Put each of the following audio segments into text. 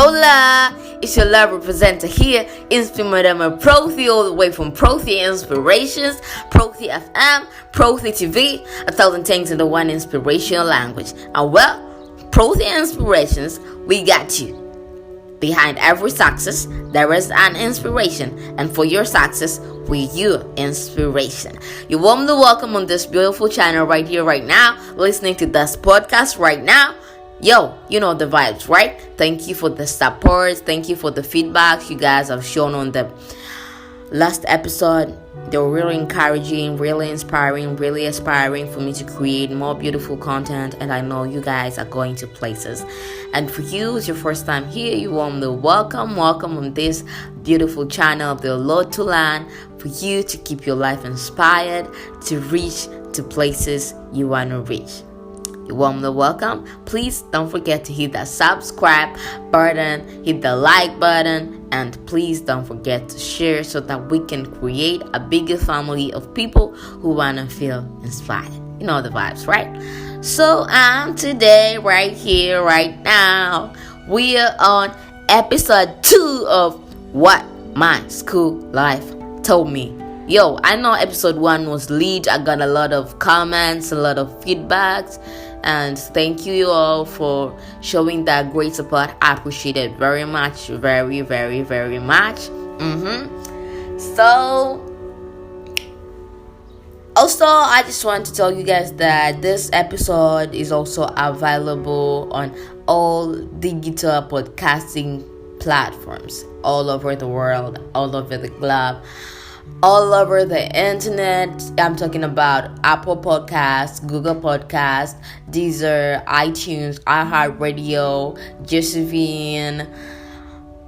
Hola! It's your love representative here, Madama Prothy, all the way from Prothy Inspirations, Prothy FM, Prothy TV, 1,000 things in the one inspirational language. And well, Prothy Inspirations, we got you. Behind every success, there is an inspiration, and for your success, we your inspiration. You're warmly welcome on this beautiful channel right here, right now, listening to this podcast right now. Yo, you know the vibes, right? Thank you for the support. Thank you for the feedback you guys have shown on the last episode. They were really encouraging, really inspiring, really aspiring for me to create more beautiful content. And I know you guys are going to places. And for you, it's your first time here, you warmly welcome on this beautiful channel of the Lord to Learn, for you to keep your life inspired, to reach to places you want to reach. You're warmly welcome. Please don't forget to hit that subscribe button, hit the like button, and please don't forget to share so that we can create a bigger family of people who want to feel inspired. You know the vibes, right? So today, right here, right now, we are on episode 2 of What My School Life Told Me. Yo, I know episode 1 was lit. I got a lot of comments, a lot of feedbacks, and thank you all for showing that great support. I appreciate it very much, very, very, very much. So, also, I just want to tell you guys that this episode is also available on all digital podcasting platforms all over the world, all over the globe, all over the internet. I'm talking about Apple Podcasts, Google Podcasts, Deezer, iTunes, iHeartRadio, Josephine,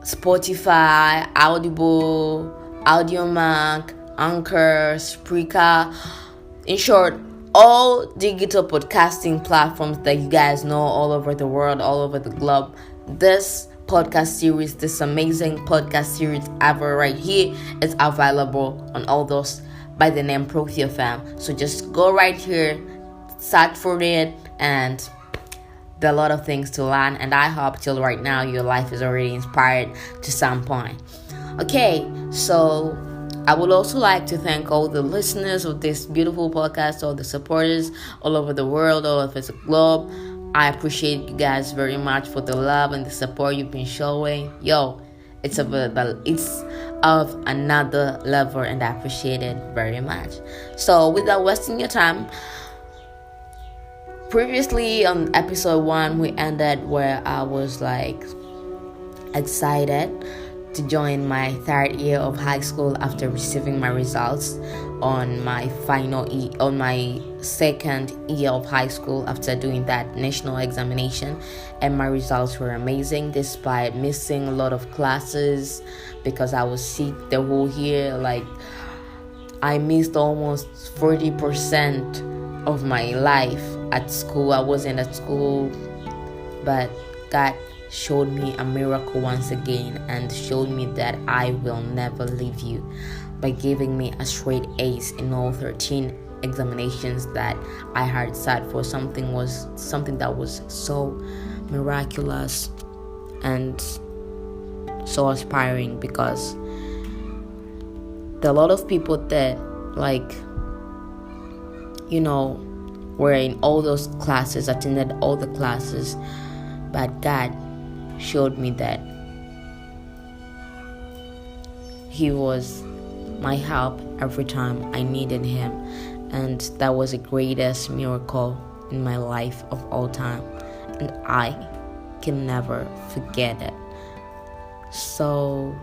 Spotify, Audible, Audiomack, Anchor, Spreaker. In short, all digital podcasting platforms that you guys know all over the world, all over the globe. This podcast series, this amazing podcast series ever right here, is available on all those by the name Prothy FM. So just go right here, search for it, and there are a lot of things to learn. And I hope till right now your life is already inspired to some point. Okay, so I would also like to thank all the listeners of this beautiful podcast, all the supporters all over the world, all over the globe. I appreciate you guys very much for the love and the support you've been showing. Yo, it's of another level, and I appreciate it very much. So without wasting your time, previously on episode 1, we ended where I was like excited to join my 3rd year of high school after receiving my results on my on my 2nd year of high school after doing that national examination, and my results were amazing despite missing a lot of classes because I was sick the whole year. Like, I missed almost 40% of my life at school. I wasn't at school, but God showed me a miracle once again and showed me that I will never leave you by giving me a straight Ace in all 13 examinations that I had sat for. Something that was so miraculous and so aspiring, because there are a lot of people that, like, you know, were in all those classes, attended all the classes, but God showed me that He was my help every time I needed Him, and that was the greatest miracle in my life of all time, and I can never forget it. So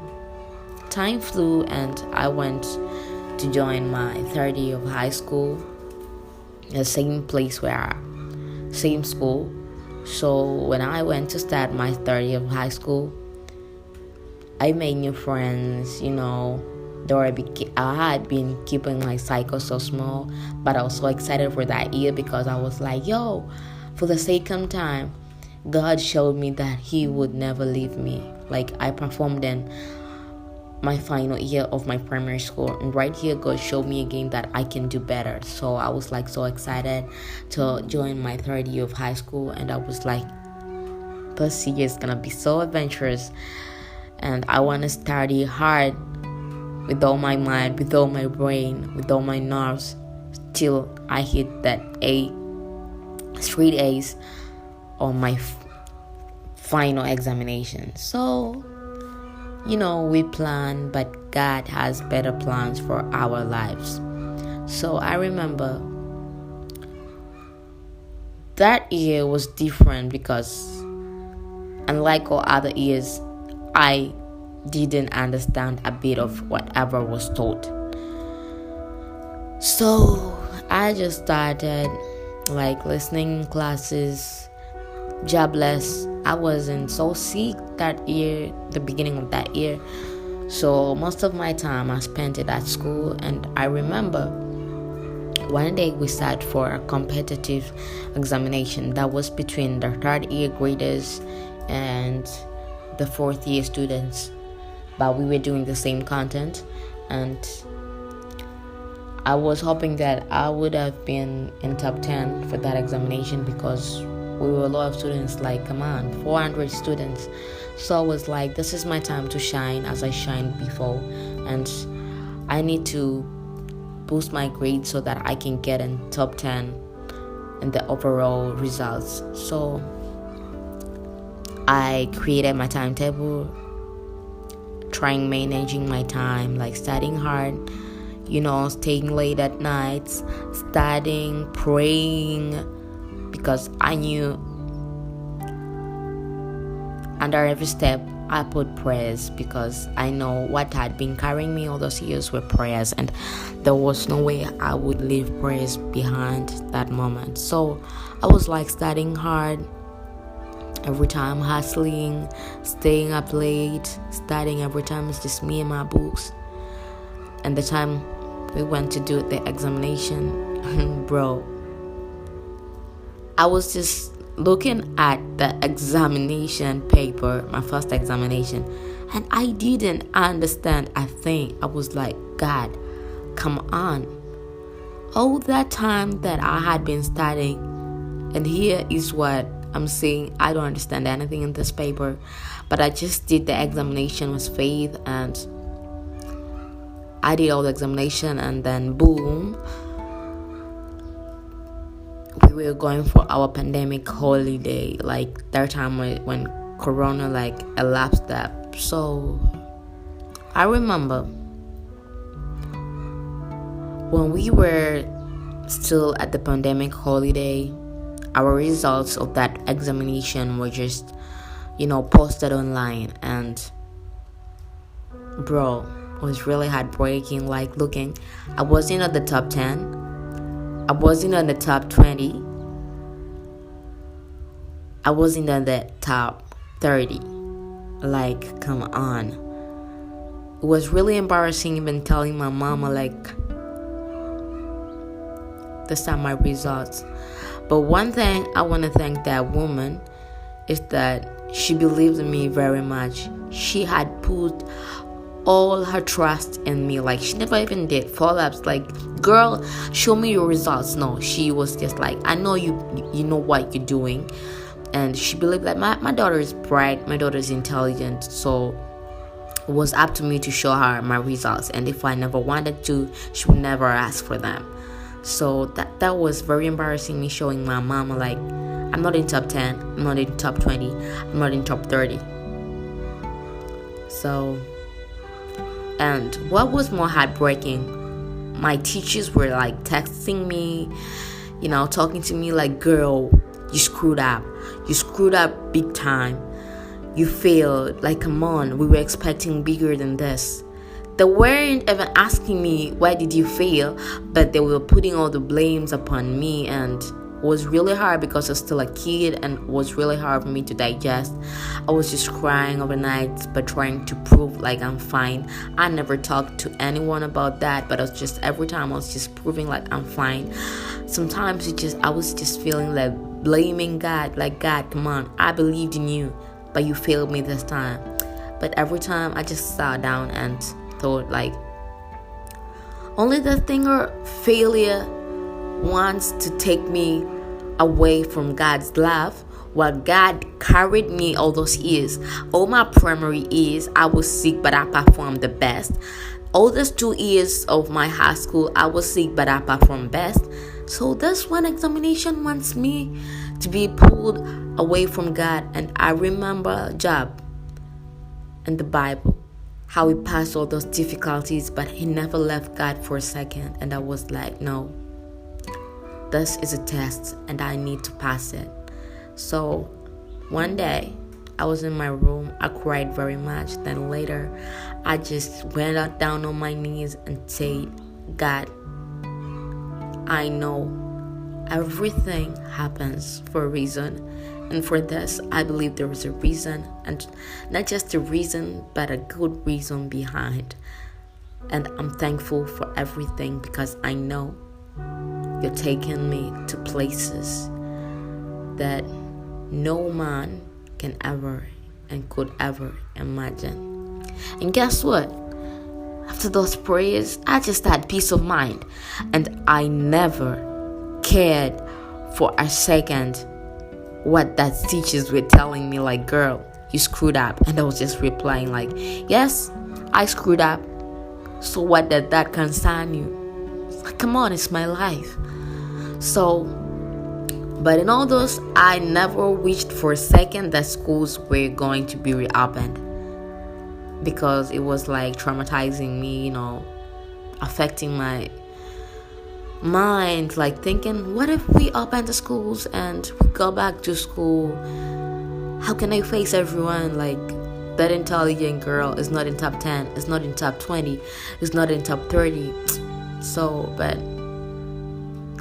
time flew, and I went to join my 3rd year of high school, the same school. So when I went to start my 3rd year of high school, I made new friends. You know, I had been keeping my cycle so small, but I was so excited for that year because I was like, yo, for the 2nd time, God showed me that He would never leave me. Like, I performed in my final year of my primary school, and right here God showed me again that I can do better. So I was like so excited to join my 3rd year of high school, and I was like, this year is gonna be so adventurous, and I want to study hard with all my mind, with all my brain, with all my nerves, till I hit that straight A's on my final examination. So, we plan, but God has better plans for our lives. So I remember that year was different because, unlike all other years, I didn't understand a bit of whatever was taught. So I just started listening classes. Jobless. I wasn't so sick that year, the beginning of that year. So most of my time I spent it at school, and I remember one day we sat for a competitive examination that was between the third year graders and the fourth year students, but we were doing the same content, and I was hoping that I would have been in top 10 for that examination because we were a lot of students, 400 students. So I was like, this is my time to shine as I shined before, and I need to boost my grades so that I can get in top 10 in the overall results. So I created my timetable, managing my time, studying hard, staying late at nights, studying, praying, because I knew under every step I put prayers, because I know what had been carrying me all those years were prayers, and there was no way I would leave prayers behind that moment. So I was studying hard every time, hustling, staying up late, studying every time. It's just me and my books. And the time we went to do the examination, bro, I was just looking at the examination paper, my first examination, and I didn't understand a thing. I was like, God, come on. All that time that I had been studying, and here is what I'm saying. I don't understand anything in this paper, but I just did the examination with faith, and I did all the examination, and then boom, we were going for our pandemic holiday, that time when Corona elapsed that. So I remember when we were still at the pandemic holiday, our results of that examination were just posted online, and bro, it was really heartbreaking. Looking, I wasn't at the top 10, I wasn't on the top 20, I wasn't on the top 30. Come on. It was really embarrassing even telling my mama this are my results. But one thing I want to thank that woman is that she believed in me very much. She had put all her trust in me. She never even did follow-ups girl, show me your results. No, she was just I know you know what you're doing. And she believed that my daughter is bright, my daughter is intelligent, so it was up to me to show her my results. And if I never wanted to, she would never ask for them. So that was very embarrassing, me showing my mama I'm not in top 10, I'm not in top 20, I'm not in top 30. So, and what was more heartbreaking, my teachers were texting me, talking to me girl, you screwed up big time, you failed, come on, we were expecting bigger than this. They weren't even asking me why did you fail, but they were putting all the blames upon me, and it was really hard because I was still a kid, and it was really hard for me to digest. I was just crying overnight but trying to prove I'm fine. I never talked to anyone about that, but I was just, every time I was just proving I'm fine. Sometimes I was just feeling blaming God, God, come on, I believed in you, but you failed me this time. But every time I just sat down and thought only the thing or failure wants to take me away from God's love, While God carried me all those years, all my primary years, I was sick, but I performed the best. All those 2 years of my high school, I was sick, but I performed best. So this one examination wants me to be pulled away from God. And I remember Job in the Bible, how he passed all those difficulties, but he never left God for a second. And I was like, no, this is a test and I need to pass it. So one day I was in my room, I cried very much. Then later I just went out down on my knees and said, God, I know everything happens for a reason, and for this I believe there is a reason, and not just a reason but a good reason behind. And I'm thankful for everything because I know you're taking me to places that no man can ever and could ever imagine. And guess what? After those prayers, I just had peace of mind, and I never cared for a second what that teachers were telling me, like, girl, you screwed up. And I was just replying like, yes, I screwed up, so what did that concern you? Like, come on, it's my life. So but in all those, I never wished for a second that schools were going to be reopened, because it was like traumatizing me, affecting my mind, like thinking, what if we open the schools and we go back to school? How can I face everyone? Like, that intelligent girl is not in top 10, is not in top 20, is not in top 30. So, but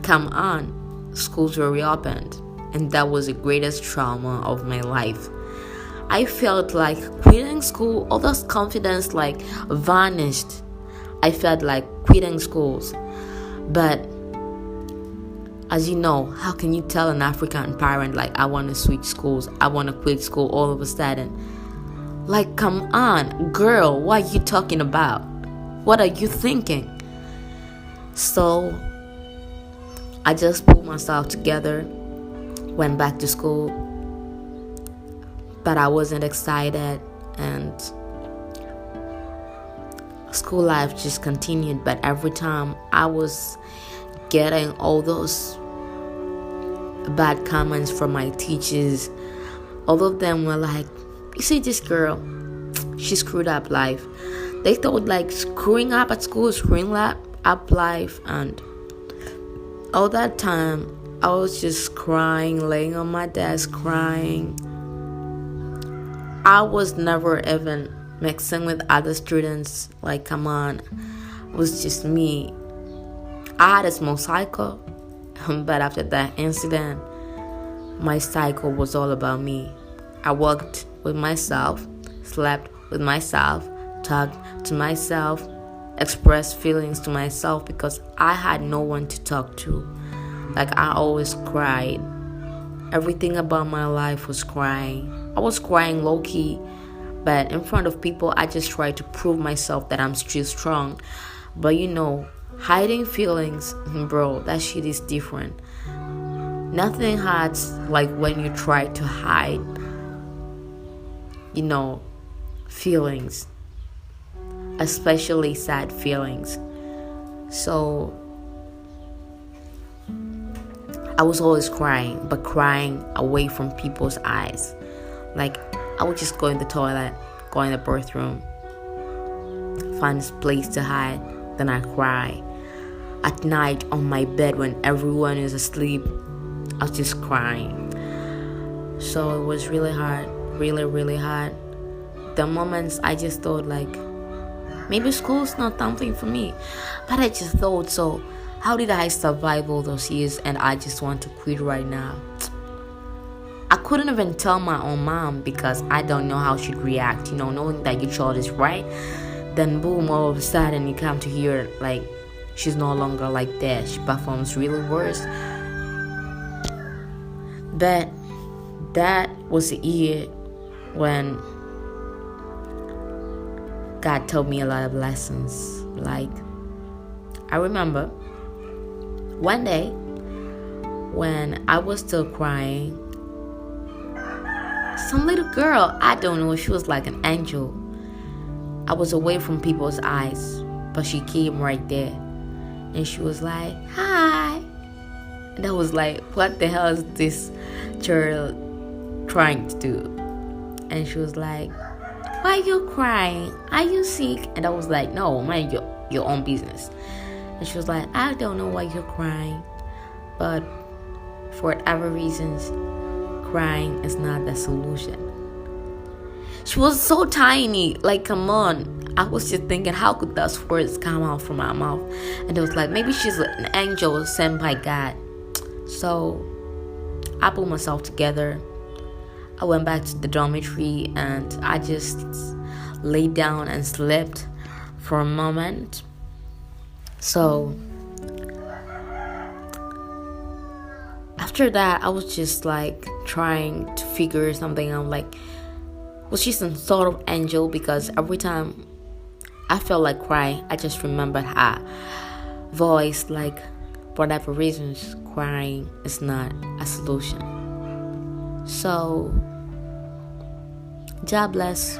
come on. Schools were reopened, and that was the greatest trauma of my life. I felt like quitting school, all this confidence like vanished. I felt like quitting schools. But as you know, how can you tell an African parent, like, I want to switch schools, I want to quit school all of a sudden? Like, come on, girl, what are you talking about? What are you thinking? So I just pulled myself together, went back to school, but I wasn't excited, and school life just continued. But every time I was getting all those bad comments from my teachers, all of them were like, you see this girl, she screwed up life. They thought like screwing up at school is screwing up life. And all that time, I was just crying, laying on my desk, crying. I was never even mixing with other students. Like, come on. It was just me. I had a small cycle, but after that incident, my cycle was all about me. I worked with myself, slept with myself, talked to myself, express feelings to myself, because I had no one to talk to. Like, I always cried. Everything about my life was crying. I was crying low-key, but in front of people, I just tried to prove myself that I'm still strong. But hiding feelings, bro, that shit is different. Nothing hurts like when you try to hide, feelings, especially sad feelings. So I was always crying, but crying away from people's eyes. Like, I would just go in the toilet, go in the bathroom, find a place to hide, then I cry. At night on my bed when everyone is asleep, I was just crying. So it was really hard, really, really hard. The moments I just thought like, maybe school's not something for me. But I just thought, so how did I survive all those years and I just want to quit right now? I couldn't even tell my own mom because I don't know how she'd react, knowing that your child is right. Then boom, all of a sudden you come to hear like she's no longer like that. She performs really worse. But that was the year when God taught me a lot of lessons. Like, I remember one day when I was still crying, some little girl. I don't know. She was like an angel. I was away from people's eyes, but she came right there. And she was like, hi. And I was like, what the hell is this child trying to do? And she was like, why are you crying? Are you sick? And I was like, no, mind your own business. And she was like, I don't know why you're crying. But for whatever reasons, crying is not the solution. She was so tiny, like, come on. I was just thinking, how could those words come out from my mouth? And it was like, maybe she's an angel sent by God. So I pulled myself together. I went back to the dormitory and I just laid down and slept for a moment. So after that, I was just like trying to figure something out, like, was she some sort of angel? Because every time I felt like crying, I just remembered her voice. Like, for whatever reasons, crying is not a solution. So, jobless.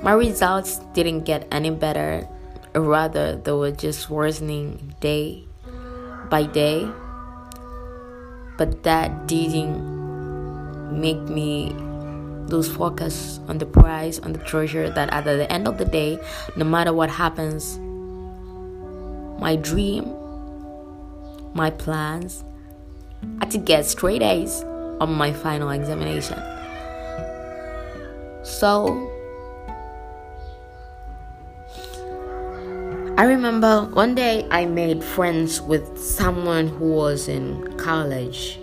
My results didn't get any better, or rather, they were just worsening day by day. But that didn't make me lose focus on the prize, on the treasure, that at the end of the day, no matter what happens, my dream, my plans are to get straight A's on my final examination. So I remember one day I made friends with someone who was in college,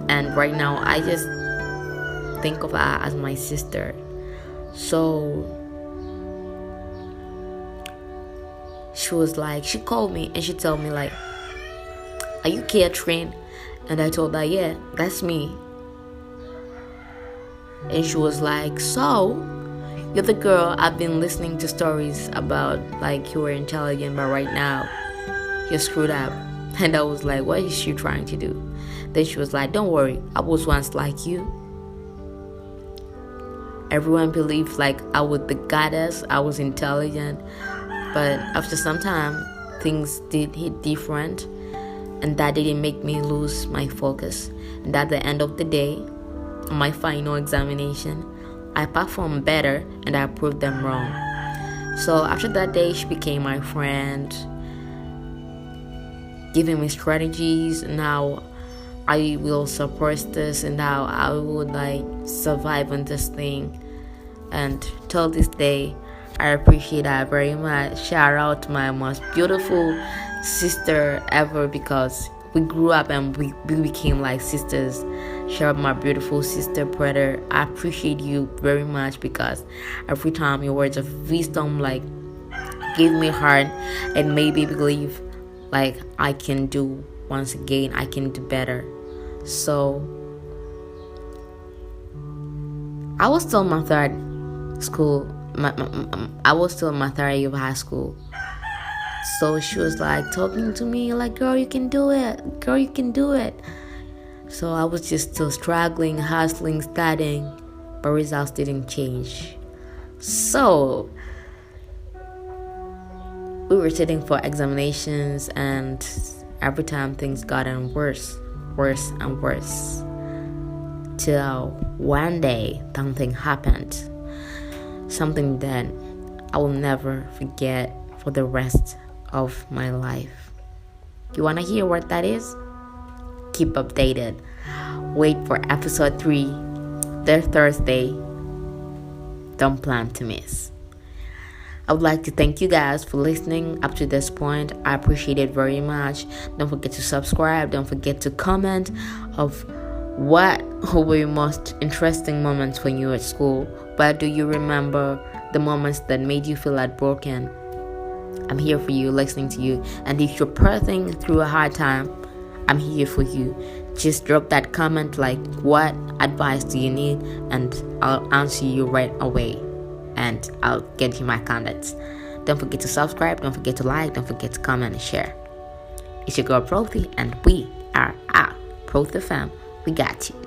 and right now I just think of her as my sister. So she called me and she told me like, are you Catherine? And I told her, yeah, that's me. And she was like, so you're the girl I've been listening to stories about, like you were intelligent, but right now you're screwed up. And I was like, what is she trying to do? Then she was like, don't worry, I was once like you. Everyone believed like I was the goddess, I was intelligent. But after some time, things did hit different. And that didn't make me lose my focus. And at the end of the day, on my final examination, I performed better and I proved them wrong. So after that day, she became my friend, giving me strategies. Now I will suppress this and how I would like survive on this thing. And till this day, I appreciate that very much. Shout out to my most beautiful sister ever, because we grew up and we became like sisters. Shout out my beautiful sister, brother. I appreciate you very much, because every time your words of wisdom like gave me heart and made me believe like I can do once again, I can do better. So I was still in my third school. I was still in my third year of high school. So she was like talking to me like, girl, you can do it. Girl, you can do it. So I was just still struggling, hustling, studying, but results didn't change. So we were sitting for examinations, and every time things gotten worse and worse. Till one day something happened. Something that I will never forget for the rest of my life. You wanna hear what that is? Keep updated. Wait for episode 3, this Thursday. Don't plan to miss. I would like to thank you guys for listening up to this point. I appreciate it very much. Don't forget to subscribe. Don't forget to comment of what were your most interesting moments when you were at school. But do you remember the moments that made you feel heartbroken? I'm here for you, listening to you. And if you're passing through a hard time, I'm here for you. Just drop that comment like, what advice do you need? And I'll answer you right away. And I'll get you my contacts. Don't forget to subscribe. Don't forget to like. Don't forget to comment and share. It's your girl Profi, and we are out. Profi fam, we got you.